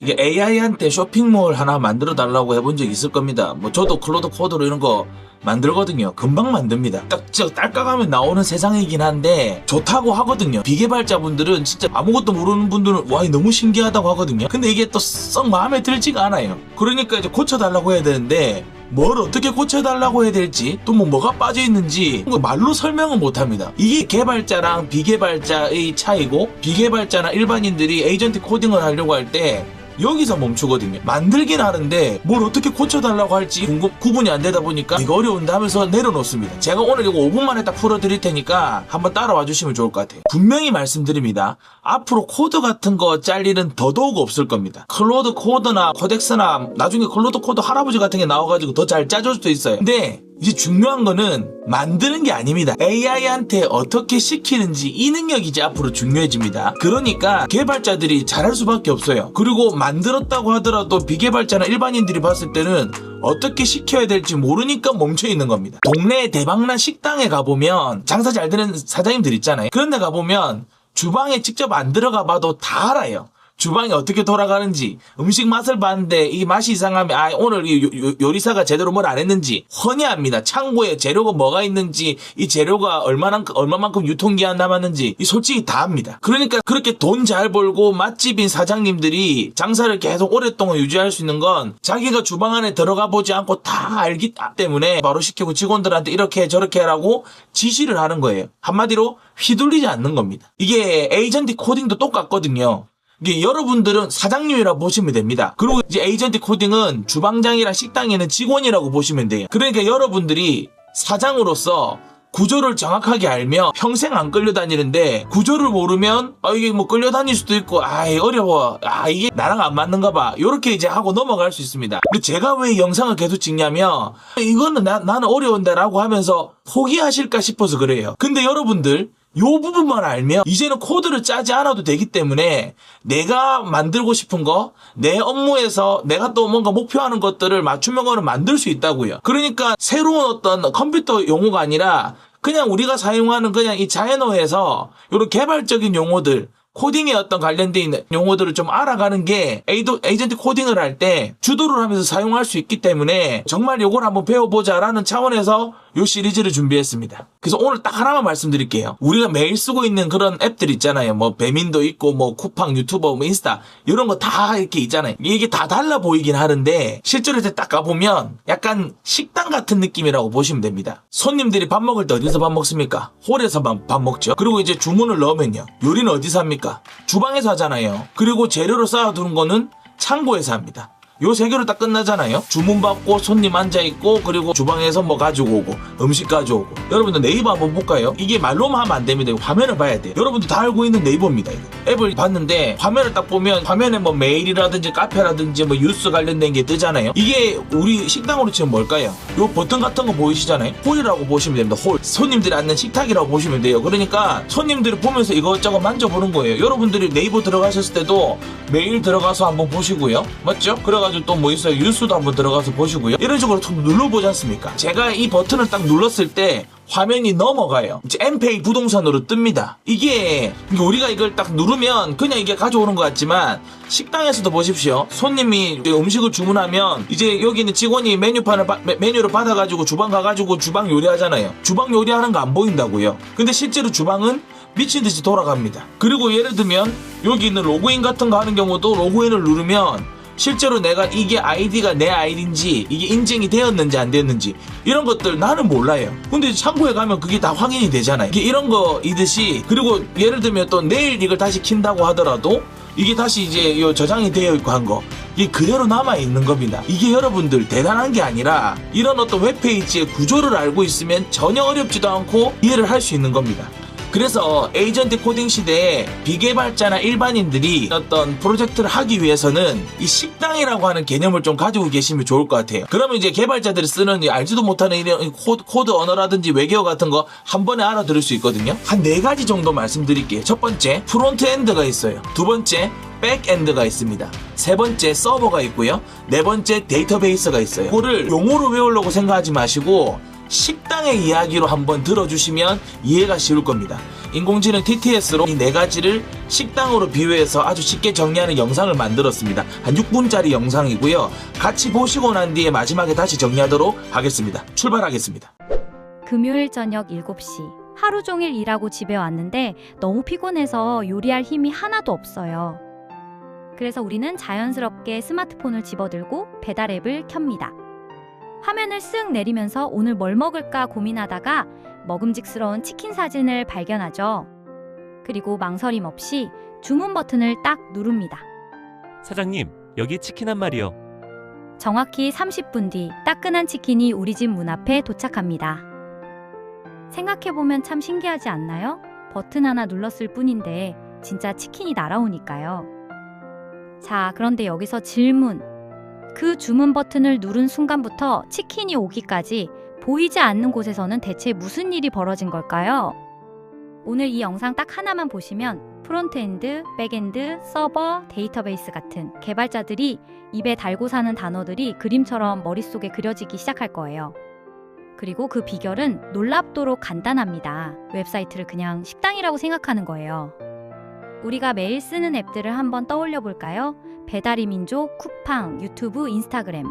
이게 AI한테 쇼핑몰 하나 만들어 달라고 해본 적 있을 겁니다. 뭐 저도 클로드 코드로 이런 거 만들거든요. 금방 만듭니다. 딸깍하면 나오는 세상이긴 한데 좋다고 하거든요. 비개발자분들은 진짜 아무것도 모르는 분들은 와 너무 신기하다고 하거든요. 근데 이게 또 썩 마음에 들지가 않아요. 그러니까 이제 고쳐달라고 해야 되는데 뭘 어떻게 고쳐달라고 해야 될지 또 뭐가 빠져있는지 말로 설명은 못합니다. 이게 개발자랑 비개발자의 차이고, 비개발자나 일반인들이 에이전트 코딩을 하려고 할 때 여기서 멈추거든요. 만들긴 하는데 뭘 어떻게 고쳐달라고 할지 구분이 안 되다 보니까 이거 어려운데 하면서 내려놓습니다. 제가 오늘 이거 5분 만에 딱 풀어드릴 테니까 한번 따라와 주시면 좋을 것 같아요. 분명히 말씀드립니다. 앞으로 코드 같은 거 짤 일은 더더욱 없을 겁니다. 클로드 코드나 코덱스나 나중에 클로드 코드 할아버지 같은 게 나와가지고 더 잘 짜줄 수도 있어요. 근데 이제 중요한 거는 만드는 게 아닙니다. AI한테 어떻게 시키는지 이 능력이 이제 앞으로 중요해집니다. 그러니까 개발자들이 잘할 수밖에 없어요. 그리고 만들었다고 하더라도 비개발자나 일반인들이 봤을 때는 어떻게 시켜야 될지 모르니까 멈춰있는 겁니다. 동네에 대박난 식당에 가보면 장사 잘 되는 사장님들 있잖아요. 그런 데 가보면 주방에 직접 안 들어가 봐도 다 알아요. 주방이 어떻게 돌아가는지, 음식 맛을 봤는데 이 맛이 이상하면 오늘 이 요리사가 제대로 뭘 안 했는지 훤히 압니다. 창고에 재료가 뭐가 있는지, 이 재료가 얼마만큼 유통기한 남았는지 솔직히 다 압니다. 그러니까 그렇게 돈 잘 벌고 맛집인 사장님들이 장사를 계속 오랫동안 유지할 수 있는 건 자기가 주방 안에 들어가 보지 않고 다 알기 때문에 바로 시키고 직원들한테 이렇게 저렇게 하라고 지시를 하는 거예요. 한마디로 휘둘리지 않는 겁니다. 이게 에이전트 코딩도 똑같거든요. 이게 여러분들은 사장님이라고 보시면 됩니다. 그리고 이제 에이전트 코딩은 주방장이랑 식당에 있는 직원이라고 보시면 돼요. 그러니까 여러분들이 사장으로서 구조를 정확하게 알면 평생 안 끌려다니는데, 구조를 모르면 이게 뭐 끌려다닐 수도 있고 어려워, 이게 나랑 안 맞는가 봐, 요렇게 이제 하고 넘어갈 수 있습니다. 근데 제가 왜 영상을 계속 찍냐면 이거는 나는 어려운데 라고 하면서 포기하실까 싶어서 그래요. 근데 여러분들 요 부분만 알면 이제는 코드를 짜지 않아도 되기 때문에 내가 만들고 싶은 거, 내 업무에서 내가 또 뭔가 목표하는 것들을 맞춤형으로 만들 수 있다고요. 그러니까 새로운 어떤 컴퓨터 용어가 아니라 그냥 우리가 사용하는 그냥 이 자연어에서 이런 개발적인 용어들, 코딩에 어떤 관련된 있는 용어들을 좀 알아가는 게 에이전트 코딩을 할 때 주도를 하면서 사용할 수 있기 때문에 정말 요걸 한번 배워보자라는 차원에서 요 시리즈를 준비했습니다. 그래서 오늘 딱 하나만 말씀드릴게요. 우리가 매일 쓰고 있는 그런 앱들 있잖아요. 뭐 배민도 있고 뭐 쿠팡, 유튜버, 뭐 인스타 이런 거 다 이렇게 있잖아요. 이게 다 달라 보이긴 하는데 실제로 이제 딱 가보면 약간 식당 같은 느낌이라고 보시면 됩니다. 손님들이 밥 먹을 때 어디서 밥 먹습니까? 홀에서 밥 먹죠. 그리고 이제 주문을 넣으면요, 요리는 어디서 합니까? 주방에서 하잖아요. 그리고 재료를 쌓아두는 거는 창고에서 합니다. 요 세 개로 딱 끝나잖아요. 주문 받고 손님 앉아있고 그리고 주방에서 뭐 가지고 오고 음식 가져오고. 여러분들 네이버 한번 볼까요? 이게 말로만 하면 안 됩니다. 화면을 봐야 돼요. 여러분들 다 알고 있는 네이버입니다. 이거. 앱을 봤는데 화면을 딱 보면 화면에 뭐 메일이라든지 카페라든지 뭐 뉴스 관련된 게 뜨잖아요. 이게 우리 식당으로 치면 뭘까요? 요 버튼 같은 거 보이시잖아요. 홀이라고 보시면 됩니다. 홀. 손님들이 앉는 식탁이라고 보시면 돼요. 그러니까 손님들이 보면서 이것저것 만져보는 거예요. 여러분들이 네이버 들어가셨을 때도 메일 들어가서 한번 보시고요. 맞죠? 그래가지고 또 뭐 있어요? 뉴스도 한번 들어가서 보시고요. 이런 식으로 좀 눌러보지 않습니까? 제가 이 버튼을 딱 눌렀을 때 화면이 넘어가요. 이제 엠페이 부동산으로 뜹니다. 이게 우리가 이걸 딱 누르면 그냥 이게 가져오는 것 같지만 식당에서도 보십시오. 손님이 음식을 주문하면 이제 여기 있는 직원이 메뉴를 받아가지고 주방 가가지고 주방 요리하잖아요. 주방 요리하는 거 안 보인다고요. 근데 실제로 주방은 미친듯이 돌아갑니다. 그리고 예를 들면 여기 있는 로그인 같은 거 하는 경우도 로그인을 누르면 실제로 내가 이게 아이디가 내 아이디인지 이게 인증이 되었는지 안 되었는지 이런 것들 나는 몰라요. 근데 창고에 가면 그게 다 확인이 되잖아요. 이게 이런 거이듯이, 그리고 예를 들면 또 내일 이걸 다시 킨다고 하더라도 이게 다시 이제 저장이 되어 있고 한 거 이게 그대로 남아 있는 겁니다. 이게 여러분들 대단한 게 아니라 이런 어떤 웹페이지의 구조를 알고 있으면 전혀 어렵지도 않고 이해를 할 수 있는 겁니다. 그래서 에이전트 코딩 시대에 비개발자나 일반인들이 어떤 프로젝트를 하기 위해서는 이 식당이라고 하는 개념을 좀 가지고 계시면 좋을 것 같아요. 그러면 이제 개발자들이 쓰는 알지도 못하는 이런 코드 언어라든지 외계어 같은 거 한 번에 알아들을 수 있거든요. 한 4가지 정도 말씀드릴게요. 첫 번째, 프론트 엔드가 있어요. 두 번째, 백엔드가 있습니다. 세 번째, 서버가 있고요. 네 번째, 데이터베이스가 있어요. 이거를 용어로 외우려고 생각하지 마시고 식당의 이야기로 한번 들어주시면 이해가 쉬울 겁니다. 인공지능 TTS로 이 4가지를 식당으로 비유해서 아주 쉽게 정리하는 영상을 만들었습니다. 한 6분짜리 영상이고요. 같이 보시고 난 뒤에 마지막에 다시 정리하도록 하겠습니다. 출발하겠습니다. 금요일 저녁 7시. 하루 종일 일하고 집에 왔는데 너무 피곤해서 요리할 힘이 하나도 없어요. 그래서 우리는 자연스럽게 스마트폰을 집어들고 배달 앱을 켭니다. 화면을 쓱 내리면서 오늘 뭘 먹을까 고민하다가 먹음직스러운 치킨 사진을 발견하죠. 그리고 망설임 없이 주문 버튼을 딱 누릅니다. 사장님, 여기 치킨 한 마리요. 정확히 30분 뒤 따끈한 치킨이 우리 집 문 앞에 도착합니다. 생각해보면 참 신기하지 않나요? 버튼 하나 눌렀을 뿐인데 진짜 치킨이 날아오니까요. 자, 그런데 여기서 질문. 그 주문 버튼을 누른 순간부터 치킨이 오기까지 보이지 않는 곳에서는 대체 무슨 일이 벌어진 걸까요? 오늘 이 영상 딱 하나만 보시면 프론트엔드, 백엔드, 서버, 데이터베이스 같은 개발자들이 입에 달고 사는 단어들이 그림처럼 머릿속에 그려지기 시작할 거예요. 그리고 그 비결은 놀랍도록 간단합니다. 웹사이트를 그냥 식당이라고 생각하는 거예요. 우리가 매일 쓰는 앱들을 한번 떠올려 볼까요? 배달의 민족, 쿠팡, 유튜브, 인스타그램.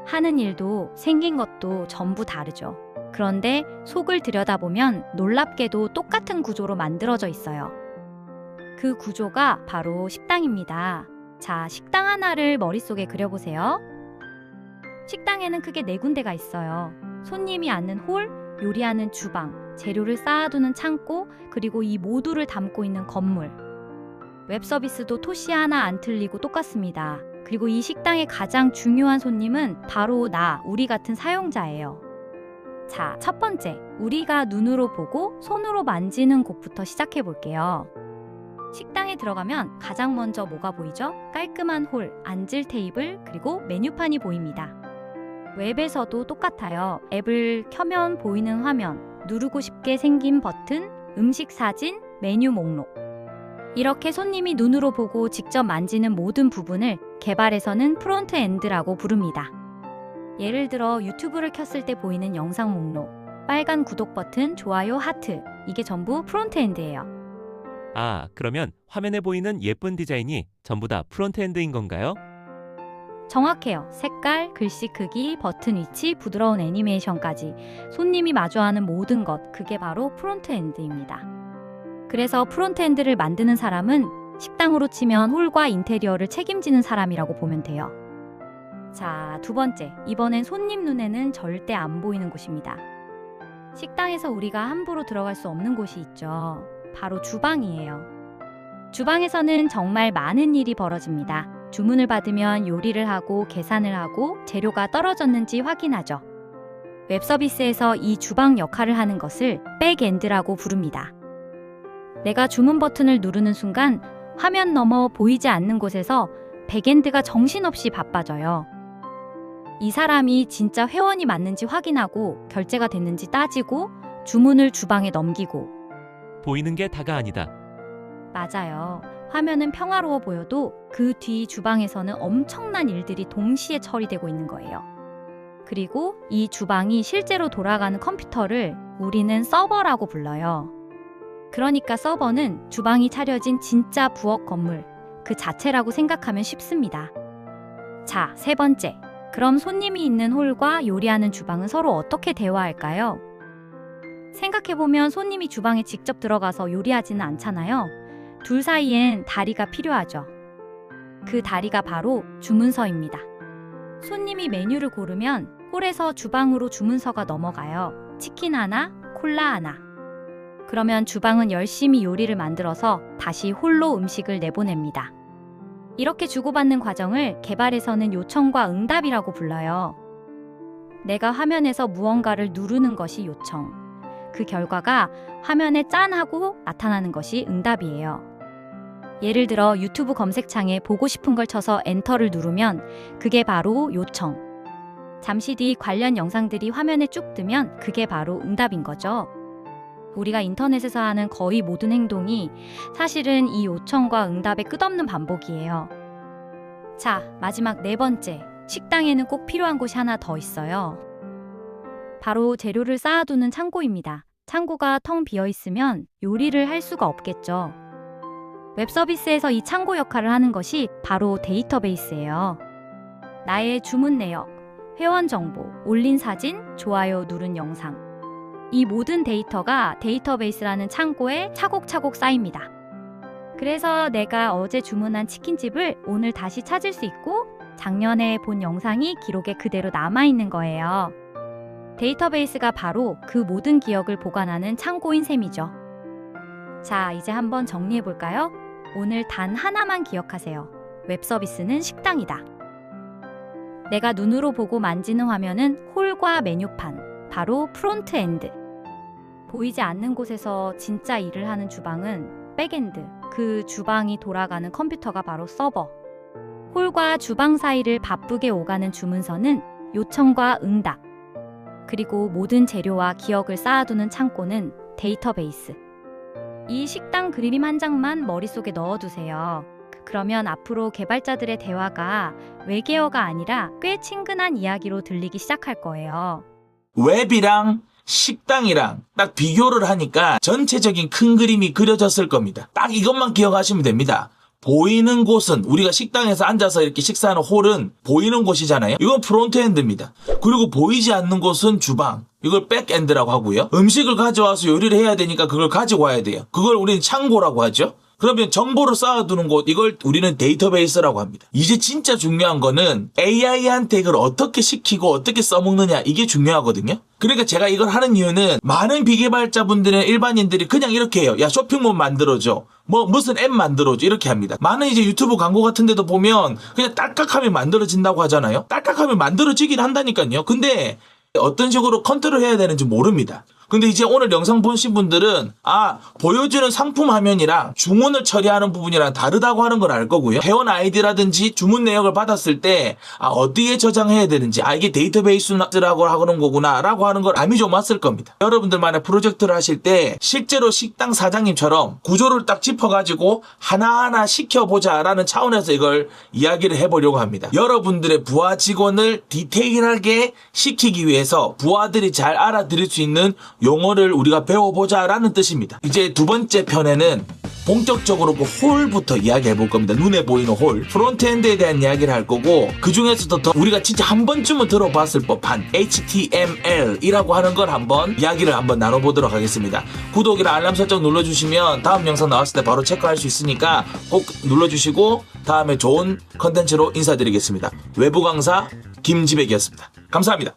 하는 일도 생긴 것도 전부 다르죠. 그런데 속을 들여다보면 놀랍게도 똑같은 구조로 만들어져 있어요. 그 구조가 바로 식당입니다. 자, 식당 하나를 머릿속에 그려보세요. 식당에는 크게 4군데가 있어요. 손님이 앉는 홀, 요리하는 주방, 재료를 쌓아두는 창고, 그리고 이 모두를 담고 있는 건물. 웹 서비스도 토시 하나 안 틀리고 똑같습니다. 그리고 이 식당의 가장 중요한 손님은 바로 우리 같은 사용자예요. 자, 첫 번째, 우리가 눈으로 보고 손으로 만지는 곳부터 시작해 볼게요. 식당에 들어가면 가장 먼저 뭐가 보이죠? 깔끔한 홀, 앉을 테이블, 그리고 메뉴판이 보입니다. 웹에서도 똑같아요. 앱을 켜면 보이는 화면, 누르고 싶게 생긴 버튼, 음식 사진, 메뉴 목록. 이렇게 손님이 눈으로 보고 직접 만지는 모든 부분을 개발에서는 프론트엔드라고 부릅니다. 예를 들어 유튜브를 켰을 때 보이는 영상 목록, 빨간 구독 버튼, 좋아요, 하트. 이게 전부 프론트엔드예요. 아, 그러면 화면에 보이는 예쁜 디자인이 전부 다 프론트엔드인 건가요? 정확해요. 색깔, 글씨 크기, 버튼 위치, 부드러운 애니메이션까지 손님이 마주하는 모든 것, 그게 바로 프론트엔드입니다. 그래서 프론트엔드를 만드는 사람은 식당으로 치면 홀과 인테리어를 책임지는 사람이라고 보면 돼요. 자, 두 번째, 이번엔 손님 눈에는 절대 안 보이는 곳입니다. 식당에서 우리가 함부로 들어갈 수 없는 곳이 있죠. 바로 주방이에요. 주방에서는 정말 많은 일이 벌어집니다. 주문을 받으면 요리를 하고 계산을 하고 재료가 떨어졌는지 확인하죠. 웹 서비스에서 이 주방 역할을 하는 것을 백엔드라고 부릅니다. 내가 주문 버튼을 누르는 순간 화면 너머 보이지 않는 곳에서 백엔드가 정신없이 바빠져요. 이 사람이 진짜 회원이 맞는지 확인하고 결제가 됐는지 따지고 주문을 주방에 넘기고. 보이는 게 다가 아니다. 맞아요. 화면은 평화로워 보여도 그 뒤 주방에서는 엄청난 일들이 동시에 처리되고 있는 거예요. 그리고 이 주방이 실제로 돌아가는 컴퓨터를 우리는 서버라고 불러요. 그러니까 서버는 주방이 차려진 진짜 부엌 건물 그 자체라고 생각하면 쉽습니다. 자, 세 번째. 그럼 손님이 있는 홀과 요리하는 주방은 서로 어떻게 대화할까요? 생각해보면 손님이 주방에 직접 들어가서 요리하지는 않잖아요. 둘 사이엔 다리가 필요하죠. 그 다리가 바로 주문서입니다. 손님이 메뉴를 고르면 홀에서 주방으로 주문서가 넘어가요. 치킨 하나, 콜라 하나. 그러면 주방은 열심히 요리를 만들어서 다시 홀로 음식을 내보냅니다. 이렇게 주고받는 과정을 개발에서는 요청과 응답이라고 불러요. 내가 화면에서 무언가를 누르는 것이 요청. 그 결과가 화면에 짠 하고 나타나는 것이 응답이에요. 예를 들어 유튜브 검색창에 보고 싶은 걸 쳐서 엔터를 누르면 그게 바로 요청. 잠시 뒤 관련 영상들이 화면에 쭉 뜨면 그게 바로 응답인 거죠. 우리가 인터넷에서 하는 거의 모든 행동이 사실은 이 요청과 응답의 끝없는 반복이에요. 자, 마지막 네 번째. 식당에는 꼭 필요한 곳이 하나 더 있어요. 바로 재료를 쌓아두는 창고입니다. 창고가 텅 비어 있으면 요리를 할 수가 없겠죠. 웹 서비스에서 이 창고 역할을 하는 것이 바로 데이터베이스예요. 나의 주문 내역, 회원 정보, 올린 사진, 좋아요 누른 영상. 이 모든 데이터가 데이터베이스라는 창고에 차곡차곡 쌓입니다. 그래서 내가 어제 주문한 치킨집을 오늘 다시 찾을 수 있고 작년에 본 영상이 기록에 그대로 남아있는 거예요. 데이터베이스가 바로 그 모든 기억을 보관하는 창고인 셈이죠. 자, 이제 한번 정리해 볼까요? 오늘 단 하나만 기억하세요. 웹 서비스는 식당이다. 내가 눈으로 보고 만지는 화면은 홀과 메뉴판, 바로 프론트 엔드. 보이지 않는 곳에서 진짜 일을 하는 주방은 백엔드, 그 주방이 돌아가는 컴퓨터가 바로 서버. 홀과 주방 사이를 바쁘게 오가는 주문서는 요청과 응답. 그리고 모든 재료와 기억을 쌓아두는 창고는 데이터베이스. 이 식당 그림 한 장만 머릿속에 넣어두세요. 그러면 앞으로 개발자들의 대화가 외계어가 아니라 꽤 친근한 이야기로 들리기 시작할 거예요. 웹이랑 식당이랑 딱 비교를 하니까 전체적인 큰 그림이 그려졌을 겁니다. 딱 이것만 기억하시면 됩니다. 보이는 곳은 우리가 식당에서 앉아서 이렇게 식사하는 홀은 보이는 곳이잖아요. 이건 프론트엔드입니다. 그리고 보이지 않는 곳은 주방. 이걸 백엔드라고 하고요. 음식을 가져와서 요리를 해야 되니까 그걸 가지고 와야 돼요. 그걸 우리는 창고라고 하죠. 그러면 정보를 쌓아두는 곳, 이걸 우리는 데이터베이스라고 합니다. 이제 진짜 중요한 거는 AI한테 이걸 어떻게 시키고 어떻게 써먹느냐, 이게 중요하거든요. 그러니까 제가 이걸 하는 이유는 많은 비개발자분들이나 일반인들이 그냥 이렇게 해요. 야, 쇼핑몰 만들어줘. 무슨 앱 만들어줘. 이렇게 합니다. 많은 이제 유튜브 광고 같은 데도 보면 그냥 딸깍하면 만들어진다고 하잖아요. 딸깍하면 만들어지긴 한다니까요. 근데 어떤 식으로 컨트롤 해야 되는지 모릅니다. 근데 이제 오늘 영상 보신 분들은 보여주는 상품 화면이랑 주문을 처리하는 부분이랑 다르다고 하는 걸 알 거고요. 회원 아이디라든지 주문 내역을 받았을 때 어디에 저장해야 되는지 이게 데이터베이스라고 하는 거구나 라고 하는 걸 감이 좀 왔을 겁니다. 여러분들만의 프로젝트를 하실 때 실제로 식당 사장님처럼 구조를 딱 짚어가지고 하나하나 시켜보자 라는 차원에서 이걸 이야기를 해보려고 합니다. 여러분들의 부하 직원을 디테일하게 시키기 위해서 부하들이 잘 알아들을 수 있는 용어를 우리가 배워보자 라는 뜻입니다. 이제 두 번째 편에는 본격적으로 그 홀부터 이야기해 볼 겁니다. 눈에 보이는 홀. 프론트엔드에 대한 이야기를 할 거고, 그 중에서도 더 우리가 진짜 한 번쯤은 들어봤을 법한 HTML이라고 하는 걸 한번 이야기를 한번 나눠보도록 하겠습니다. 구독이랑 알람 설정 눌러주시면 다음 영상 나왔을 때 바로 체크할 수 있으니까 꼭 눌러주시고 다음에 좋은 컨텐츠로 인사드리겠습니다. 외부 강사 김지백이었습니다. 감사합니다.